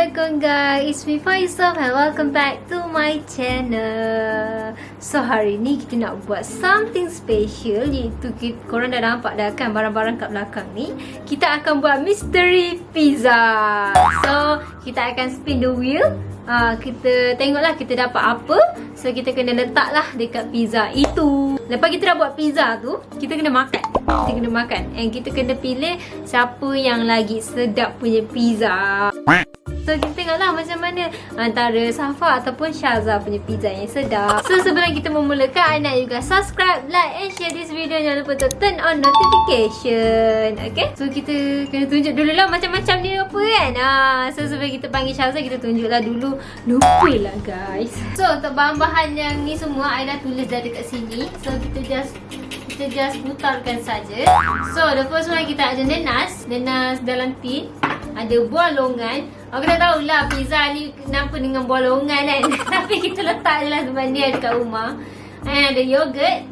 Assalamualaikum guys, it's me PIZZA and welcome back to my channel. So hari ni kita nak buat something special, iaitu korang dah nampak dah kan barang-barang kat belakang ni. Kita akan buat mystery pizza. So kita akan spin the wheel. Kita tengoklah kita dapat apa. So kita kena letaklah dekat pizza itu. Lepas kita dah buat pizza tu, kita kena makan. And kita kena pilih siapa yang lagi sedap punya pizza. So kita tengoklah macam mana antara Safa ataupun Syaza punya pizza yang sedap. So sebelum kita memulakan, I nak juga subscribe, like and share this video. Jangan lupa untuk turn on notification. Okay, so kita kena tunjuk dulu lah macam-macam dia apa kan. So sebelum kita panggil Syaza, kita tunjuklah dulu. Lupalah guys. So untuk bahan-bahan yang ni semua I dah tulis dah dekat sini. So kita just putarkan saja. So the first one kita ada nenas dalam tin. Ada buah longan. Aku dah tahulah pizza ni kenapa dengan buah longan kan. Tapi kita letak je lah sebab ni ada kat rumah. Ada yogurt.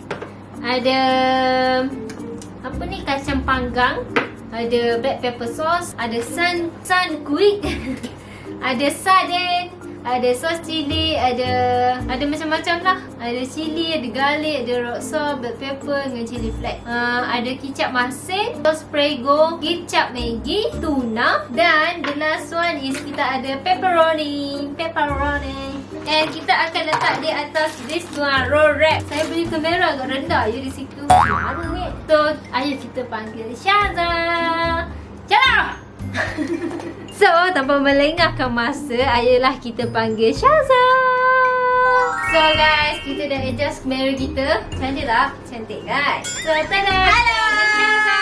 Ada apa ni, kacang panggang. Ada black pepper sauce. Ada sun quick. Ada sarden. Ada sos cili, ada macam-macam lah. Ada cili, ada garlic, ada rock salt, black pepper dengan cili flake. Ada kicap masin, sos prego, kicap Maggi, tuna, dan the last one is kita ada pepperoni. And kita akan letak di atas this one roll wrap. Saya beli kamera agak rendah je di situ. So, ayo kita panggil Syaza. Jalan! So, tanpa melengahkan masa, ayolah kita panggil Syaza. So guys, kita dah adjust kamera kita. Cantik tak? Cantik kan? So, tada! Hello! Syaza!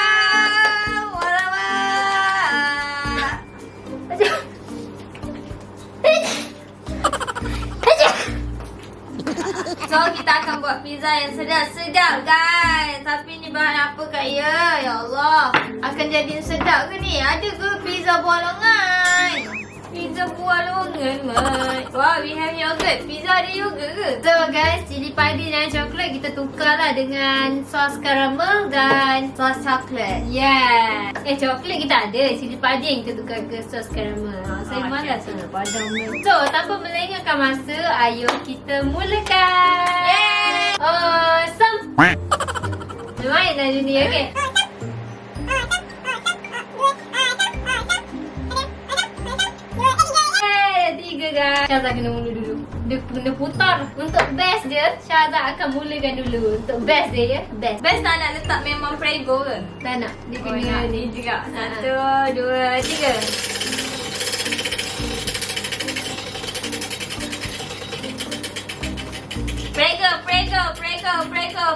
So, kita akan buat pizza yang sedap-sedap guys. Tapi ni bahan apa kak ya? Ya Allah, akan jadi sedap ke ni? Ada ke pizza buah longan? Pizza buah longan, mat. Wow, we have yogurt. Pizza ada yogurt ke? So guys, cili padi dan coklat kita tukarlah dengan sos karamel dan sos coklat. Yeah. Coklat kita ada. Cili padi yang kita tukar ke sos karamel. Saya malas nak padam ni. So, tanpa melengahkan masa, ayo kita mulakan. Yay! Awesome. Lumayan dah dunia, okay? Tiga guys. Syaza kena mula dulu. Dia kena putar. Untuk best dia, Syaza akan mulakan dulu. Untuk best dia ya. Best tak nak letak memang prego ke? Tak nak. Dia kena ni juga. 1, 2, 3.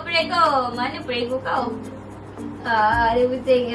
Prego. Mana prego kau? Ada pusing.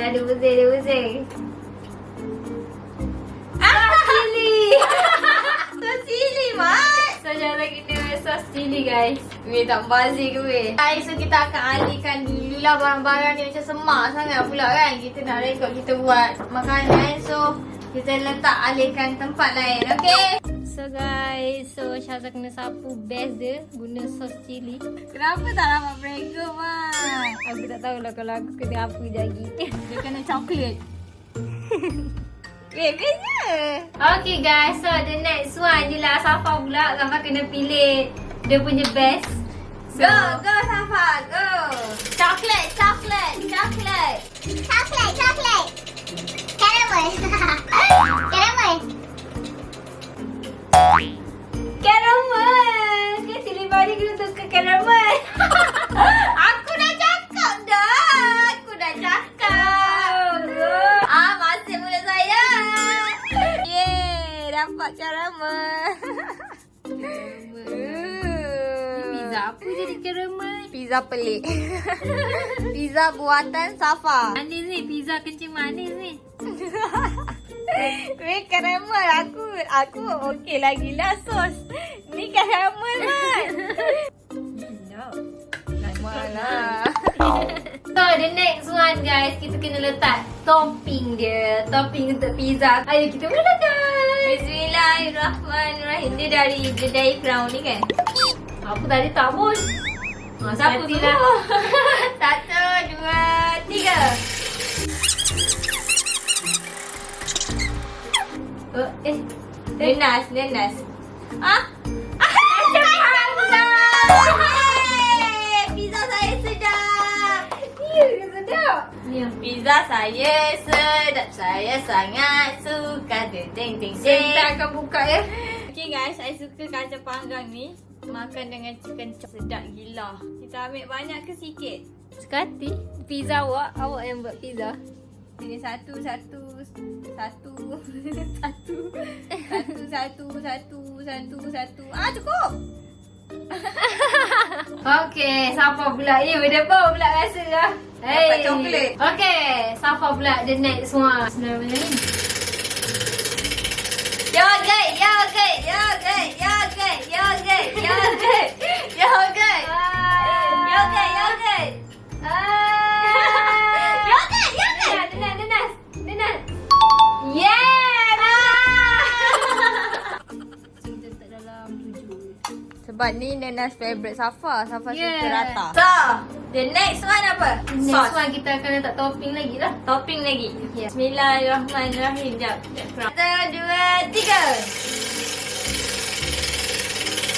Sos cili, mat. So, jangan lagi kena sos cili, guys. Weh, tak bazir ke weh? Guys, so kita akan alihkan dulu lah barang-barang ni macam semak sangat pula kan. Kita nak rekod kita buat makanan. So, kita alihkan tempat lain, okay? So guys, Syaza kena sapu best dia guna sos cili. Kenapa tak dapat prego, mat? Aku tak tahulah kalau aku kena apa lagi. Dia kena coklat. Bestnya. Okay guys, so the next one je lah Safa pula. Safa kena pilih dia punya best. So, go Safa, go. Coklat. Caramel. Kan cili padi kena tukar caramel. Aku dah cakap dah. Masih mulut saya. Yeay, dapat caramel. Pizza apa jadi caramel? Pizza pelik. Pizza buatan Safa. Manis ni, pizza kencing manis ni. Weh, caramel aku okey lagi lah sos. Ni caramel kan. Mana? So the next one guys, kita kena letak topping dia. Topping untuk pizza. Ayo kita mulakan. Bismillahirrahmanirrahim. Dia dari crown ni kan. Apa tadi tak pun. Siapa tu lah. 1, 2, 3. Nenas. Ah? Pizza saya sedap. Ya, sedap. Ni. Pizza saya sedap. Saya sangat suka. Ding. Saya akan buka ya. Okay guys, saya suka kacang panggang ni. Makan dengan chicken chop sedap gila. Kita ambil banyak ke sikit? Sekati pizza awak yang buat pizza. Ini satu. Ah, cukup. Okey, siapa pula ni? Berdebar pula rasa lah. Dapat coklat. Okey, siapa pula the next one? Bismillahirrahmanirrahim. Yogurt. Nenas. Yeah! Kita letak dalam 7. Sebab ni Nenas favourite Safa. Safa Yeah. suka rata. So, the next one apa? Next one kita akan letak topping lagi lah. Topping lagi. Yeah. Bismillahirrahmanirrahim. Sekejap. 1, 2, 3.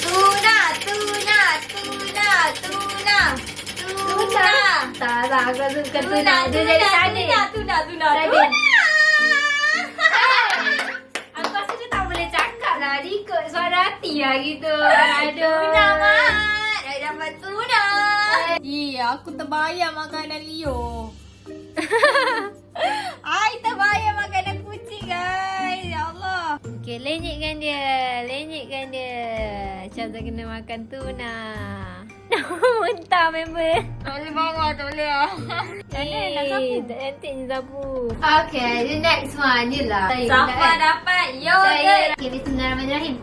Tuna. Tak, aku suka tuna. Dia jadi sardin. Tuna. Aku rasa dia tak boleh cakap lah. Dia ikut suara hati lah gitu. Tuna, Mat. Dah dapat tuna. Aku terbayang makanan Leo. I terbayang makanan kucing, guys. Ya Allah. Okey, lenyekkan dia. Syaza kena makan tuna. Muntah member. Tak boleh bawah, tak boleh lah. Nak sapu? Nanti ni sapu. Okay, the next one je lah. Safa dapat yogurt. Okay, bismillahirrahmanirrahim.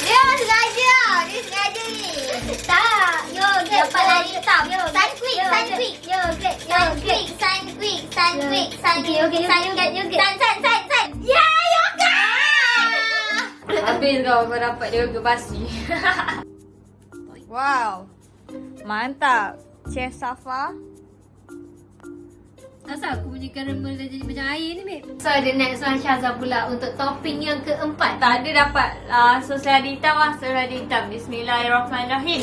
Dia sengaja ni. Tak, yogurt. Dapat lagi hitam. Sandwich. Ya, yogurt. Habis kau dapat yogurt basi. Wow. Mantap. Chef Safa. Asal aku punya caramel dah jadi macam air ni, babe? So, the next one Syaza pula untuk topping yang keempat. Tak ada dapat sos lada hitam lah. Sos lada hitam. Bismillahirrahmanirrahim.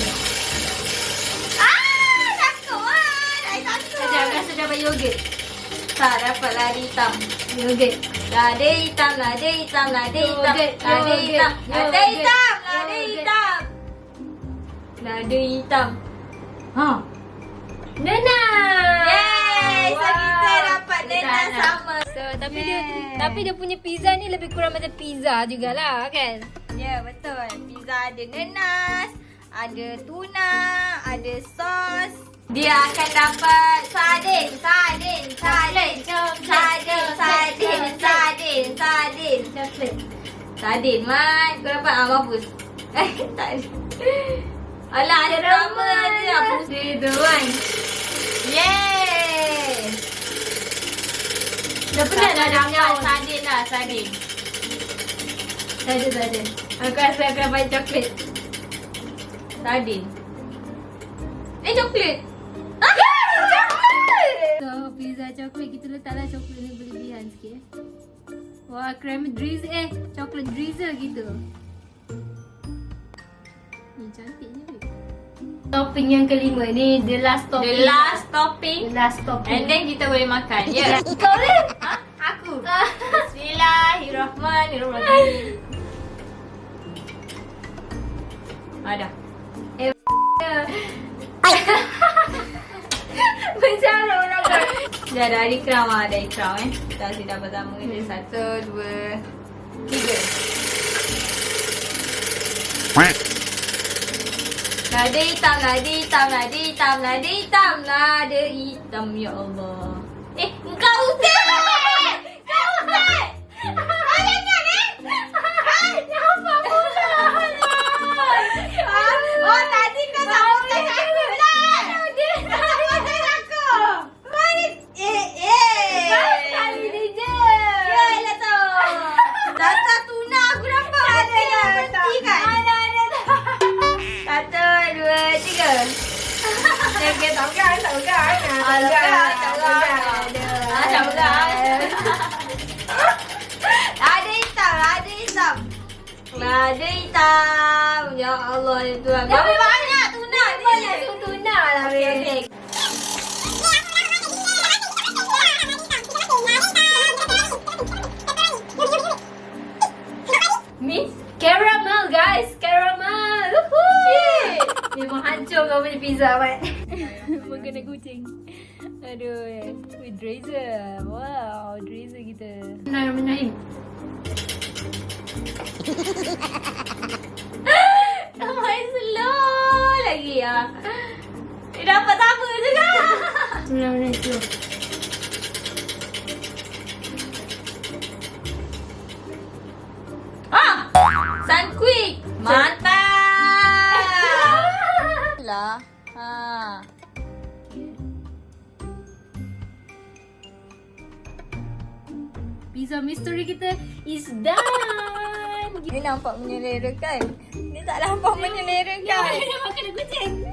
Takut lah. Saya takut. Sekejap, aku rasa dapat yogurt. Tak dapat lada hitam. Yogurt. Lada hitam. Ha. Nana! Yay! So, kita dapat Kita Nana nak. sama. So, tapi dia punya pizza ni lebih kurang macam pizza jugalah, kan? Ya, betul. Pizza ada nanas, ada tuna, ada sos. Dia akan dapat sardin. Chocolate. Sardin, Mat. Kau dapat mampus. Tak ada. Alah, ada drama je. Hapus. 3, 2, 1. Yeay! Dah penat dah dapat sardin. Sardin. Aku rasa aku dapat coklat. Sardin. Coklat. So, pizza coklat kita letaklah coklat ni berlebihan sikit. Wah, cream drizzle coklat drizzle gitu. Ni cantiknya. Topping yang kelima ni the last topping. The last topping. And then kita boleh makan. Ya. Kau ni? Ha? Aku. Bismillahirrahmanirrahim. Ada. Macam orang kan. Dah ada ikram lah. Ada ikram Kita asyik dah pertama ni. 1, 2, 3. Lada hitam. Ya Allah. Engkau usir! Kau usir! Jangan pula! Oh, tadi kau tak boleh aku lah! Kau tak boleh aku! Kali ni je. Yelah tu! Rasa tuna aku dapat! Ada berhenti kan? Ada. 1, 2, 3. Okay, tak pegang. Tak pegang. Ada hitam. Ada hitam. Ya Allah ya Tuhan. Berapa banyak tuna ni? Banyak tuna lah. Okey. Miss caramel guys, caramel. Shit. Memang hancur kau punya pizza Mat. Makanan kucing. Aduh. With razor. Wow, razor kita. Bismillahirrahmanirrahim. Main slow lagi ya. Dapat sama juga. Bismillahirrahmanirrahim. Sunquick. Mantap. Lah. Ha. Pizza mystery kita is done. Dia nampak menyelerakan. Dia tak nampak menyelerakan. Dia makan kucing.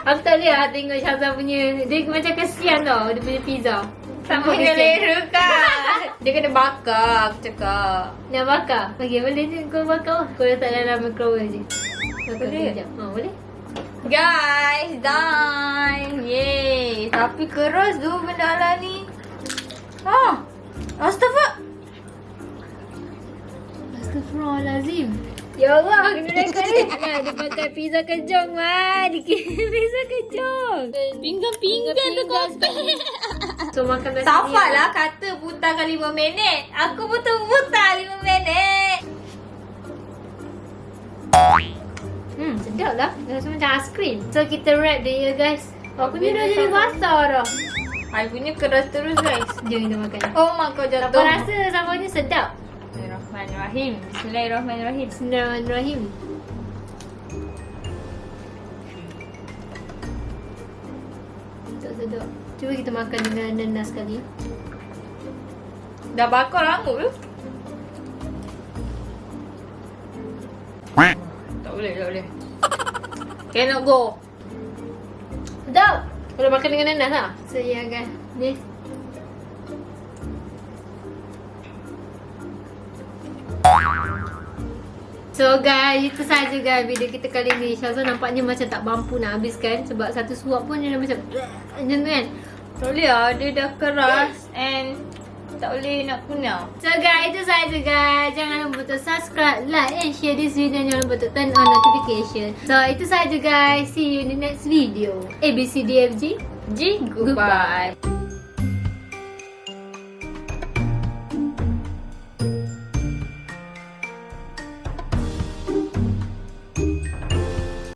Aku tak lihat tengok Syaza punya. Dia macam kesian tau dia punya pizza. Sama Menyelerakan. Dia kena bakar, aku cakap. Nak bakar? Okey, boleh je kau bakar. Kau letak dalam microwave je. Boleh? Boleh. Guys, done. Yeay. Tapi keras tu benda lah ni. Ha. Astagfirullahalazim. Ya Allah, kena rekod ni. Nah, dia pakai pizza kejong, Mat. Pizza kejong. Pinggan tu kotak. So, makan nasi. Safa lah kata putarkan 5 minit. Aku putar 5 minit. Sedap lah. Rasa macam aiskrim. So, kita wrap dia, guys. Aku ni dah jadi basah dah. I punya keras terus, guys. Jom kita makan. Oh mak, kau jatuh. Apa rasa samanya sedap? Bismillahirrahmanirrahim. Bismillahirrahmanirrahim. Bismillahirrahmanirrahim. Sedap. Cuba kita makan dengan nanas sekali. Dah bakar lama tu. Tak boleh. Cannot go. Sedap. Kalau makan dengan nanas lah. So, ya guys. Ni. So guys, itu saja guys video kita kali ni. Syaza nampaknya macam tak mampu nak habiskan. Sebab satu suap pun dia dah macam tu kan. Tak boleh lah. Dia dah keras and tak boleh nak kunyah. So guys, itu saja guys. Jangan lupa untuk subscribe, like and share this video. Jangan lupa untuk turn on notification. So itu saja guys. See you in the next video. ABCDFG. Goodbye.